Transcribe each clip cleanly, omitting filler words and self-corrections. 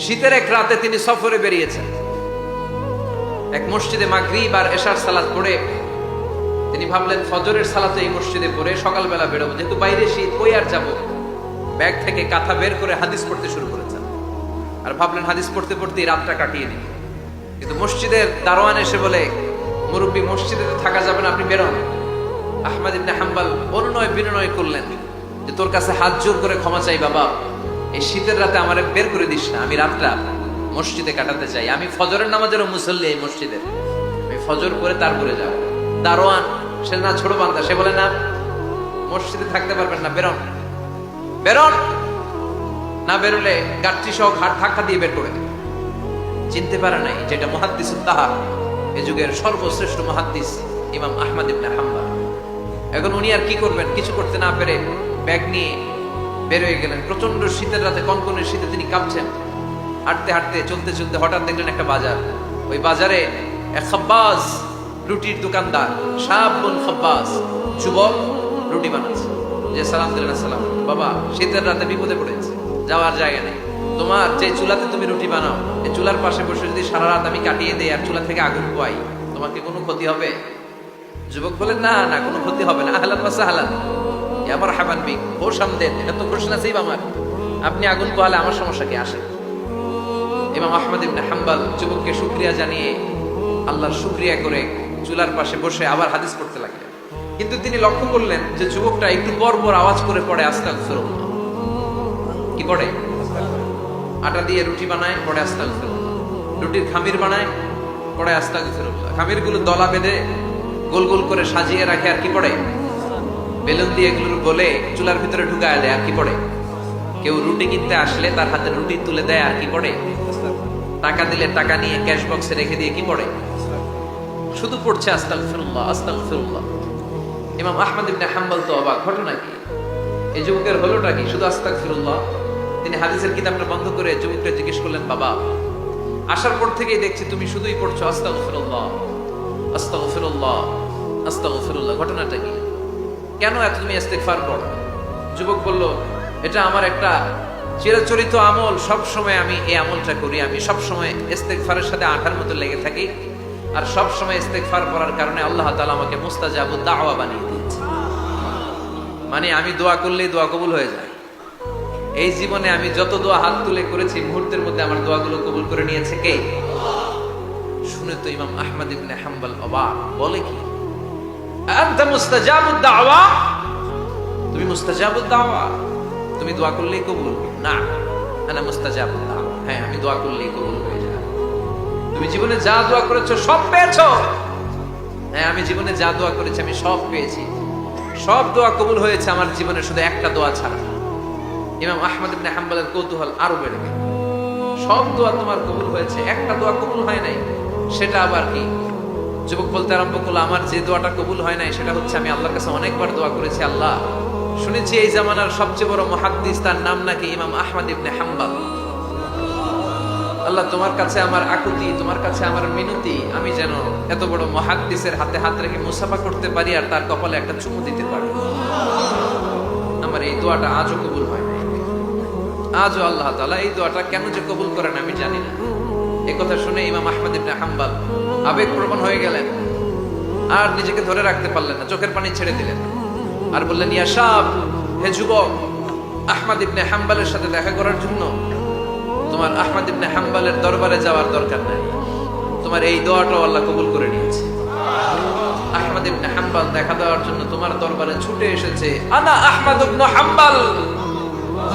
শীতের এক রাতে তিনি সফরে বেরিয়েছেন। এক মসজিদে মাগরিব আর এশার সালাত পড়ে তিনি ভাবলেন ফজরের সালাতে এই মসজিদে পড়ে সকালবেলা বেরোবো, যেহেতু বাইরে শীত, কই আর যাবো। ব্যাগ থেকে কাঁথা বের করে হাদিস পড়তে শুরু করেছেন আর ভাবলেন হাদিস পড়তে পড়তেই রাতটা কাটিয়ে দিন। কিন্তু মসজিদের দারোয়ান এসে বলে, মুরব্বী, মসজিদে তো থাকা যাবে না, আপনি বেরোন। আহমদ ইবনে হাম্বল অনুনয় বিনয় করলেন যে তোর কাছে হাত জোর করে ক্ষমা চাই বাবা, এই শীতের রাতে আমারে বের করে দিস না, আমি রাতটা মসজিদে কাটাতে চাই, আমি ফজরের নামাজেরও মুসল্লি এই মসজিদের, আমি ফজর করে তারপরে যাব। দারোয়ান সে না ছোট বান্দা, সে বলে না, মসজিদে থাকতে পারবেন না, বেরোন বেরোন। না বেরোলে গাঠি সহ ঘাট ধাক্কা দিয়ে বের করে দেবে। চিনতে পারে নাই যেটা মুহাদ্দিসুত তাহার, এই যুগের সর্বশ্রেষ্ঠ মুহাদ্দিস ইমাম আহমদ ইবনে হাম্বল। এখন উনি আর কি করবেন, কিছু করতে না পেরে ব্যাগ নিয়ে বের হয়ে গেলেন। প্রচন্ড শীতের রাতে, কনকনের শীতে তিনি কাঁপছেন। হাঁটতে হাঁটতে চলতে চলতে হঠাৎ দেখলেন একটা বাজার। ওই বাজারে এক খাব্বাস, রুটির দোকানদার, শাবুন খাব্বাস, যুবক রুটি বানাচ্ছে। যে সালাম দিলেন, আসসালাম, বাবা শীতের রাতে বিপদে পড়েছে, যাওয়ার জায়গা নেই, তোমার যে চুলাতে তুমি রুটি বানাও, এই চুলার পাশে বসে যদি সারা রাত আমি কাটিয়ে দেই আর চুলা থেকে আগুন পাই, তোমার কি কোনো ক্ষতি হবে? যুবক বলেন, না না, কোনো ক্ষতি হবে না। আহলান ওয়া সাহলান, ইয়া মারহাবান বিক, খোশ আমদেদ, এটা তো খোশ নসিব আমার, আপনি আগুন পোহালে আমার সমস্যা কি আসে? ইমাম আহমদ ইবনে হাম্বল যুবককে শুকরিয়া জানিয়ে আল্লাহর শুকরিয়া করে চুলার পাশে বসে আবার হাদিস পড়তে লাগলেন। কিন্তু তিনি লক্ষ্য করলেন যে যুবকটা একটু পর পর আওয়াজ করে পড়ে আস্তাগফিরুল্লাহ। কি পড়ে? আটা দিয়ে রুটি বানায়, পড়ে আস্তাগফিরুল্লাহ। রুটির খামির বানায়, পড়ে আস্তাগফিরুল্লাহ। খামিরগুলো দলা বেঁধে গোল গোল করে সাজিয়ে রাখে, আর কি পড়ে? বেলুন দিয়ে এগুলো গলে চুলার ভিতরে ঢুকায় দেয়, আর কি পড়ে? কেউ রুটি কিনতে আসলে তার হাতে রুটি তুলে দেয়, আর কি পড়ে? টাকা দিলে টাকা নিয়ে ক্যাশ বক্সে রেখে দিয়ে কি পড়ে? শুধু পড়ছে আস্তাগফিরুল্লাহ আস্তাগফিরুল্লাহ। ইমাম আহমদ ইবনে হাম্বল তো অবাক, ঘটনা কি, এই যুবকের হলোটা কি? শুধু আস্তাগফিরুল্লাহ। তিনি হাদিসের কিতাবটা বন্ধ করে যুবককে জিজ্ঞেস করলেন, বাবা আসার পর থেকেই দেখছি তুমি শুধুই পড়ছো আস্তাগফিরুল্লাহ আস্তাগফিরুল্লাহ আস্তাগফিরুল্লাহ, ঘটনাটা কি? কেন এত তুমি ইস্তেগফার পড়ো? যুবক বলল, এটা আমার একটা চিরাচরিত আমল, সব সময় আমি এই আমলটা করি, আমি সব সময় ইস্তেগফারের সাথে আঠার মতো লেগে থাকি, আর সব সময় ইস্তেগফার করার কারণে আল্লাহ তাআলা আমাকে মুস্তাজাবুদ দাওয়া বানিয়ে দিয়েছে। মানে আমি দোয়া করলেই দোয়া কবুল হয়ে যায়। এই জীবনে আমি যত দোয়া হাত তুলে করেছি, মুহূর্তের মধ্যে আমার দোয়াগুলো কবুল করে নিয়েছে কে? শুনে তো ইমাম আহমদ ইবনে হাম্বল অবাক, বলে কি, আনতা মুস্তাজাবুদ দাওয়া? তুমি মুস্তাজাবুদ দাওয়া, তুমি দোয়া করলেই কবুল? না, আনা মুস্তাজাবুদ দাওয়া, হ্যাঁ আমি দোয়া করলেই কবুল হয়ে যায়। তুমি জীবনে যা দোয়া করেছো সব পেয়েছো? হ্যাঁ আমি জীবনে যা দোয়া করেছি আমি সব পেয়েছি, সব দোয়া কবুল হয়েছে আমার জীবনে, শুধু একটা দোয়া ছাড়া। ইমাম আহমদ ইবনে হাম্বলের কৌতূহল আরো বেড়ে গেল, সব দোয়া তোমার কবুল হয়েছে, একটা দোয়া কবুল হয় নাই, সেটা আবার কি? যুবক বলতে আরম্ভ করলো, আমার যে দোয়াটা কবুল হয় নাই সেটা হচ্ছে আমি আল্লাহর কাছে অনেকবার দোয়া করেছি, আল্লাহ শুনেছি এই জামানার সবচেয়ে বড় মুহাদ্দিস, তার নাম নাকি ইমাম আহমদ ইবনে হাম্বল। আল্লাহ তোমার কাছে আমার আকুতি, তোমার কাছে আমার মিনতি, আমি যেন এত বড় মুহাদ্দিসের হাতে হাত রেখে মুসাফা করতে পারি আর তার কপালে একটা চুমু দিতে পারি। আমার এই দোয়াটা আজও কবুল হয় নাই, আজও আল্লাহ তাআলা এই দোয়াটা কেন যে কবুল করেন আমি জানি না। এই কথা শুনে ইমাম আহমদ ইবনে হাম্বল আবেগপ্রবণ হয়ে গেলেন, আর নিজেকে ধরে রাখতে পারলেন না, চোখের পানি ছেড়ে দিলেন আর বললেন, ইয়া শাব, হে যুবক, আহমদ ইবনে হাম্বলের সাথে দেখা করার জন্য তোমার আহমদ ইবনে হাম্বলের দরবারে যাওয়ার দরকার নাই, তোমার এই দোয়াটাও আল্লাহ কবুল করে নিয়েছে। আহমদ ইবনে হাম্বল দেখা দেওয়ার জন্য তোমার দরবারে ছুটে এসেছে। আনা আহমদ ইবনে হাম্বল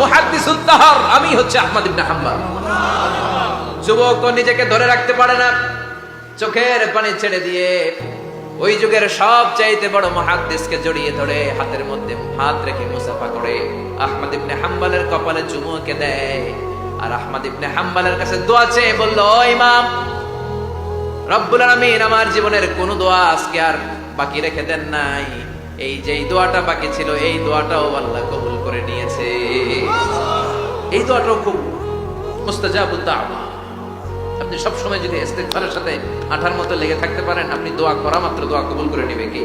মুহাদ্দিসুত তাহার, আমি হচ্ছে আহমদ ইবনে হাম্বল। যুবক নিজেকে ধরে রাখতে পারে না, চোখের পানি ছেড়ে দিয়ে ওই যুগের সব চাইতে বড় মুহাদ্দিসকে জড়িয়ে ধরে হাতের মধ্যে হাত রেখে মুসাফা করে আহমদ ইবনে হাম্বলের কপালে চুমুকে দেয়, আর আহমদ ইবনে হাম্বলের কাছে দোয়া চেয়ে বলল, ও ইমাম, রব্বুল আলামিন আমার জীবনের কোন দোয়া আজকে আর বাকি রেখে দেন নাই, এই যে দোয়াটা বাকি ছিল এই দোয়াটাও আল্লাহ কবুল করে নিয়েছে। এই দোয়াটাও খুব মুস্তাজাবুদ দাওয়া। আপনি সবসময় যদি ইস্তেগফারের সাথে আঠার মতো লেগে থাকতে পারেন, আপনি দোয়া করা মাত্র দোয়া কবুল করে নেবে কে?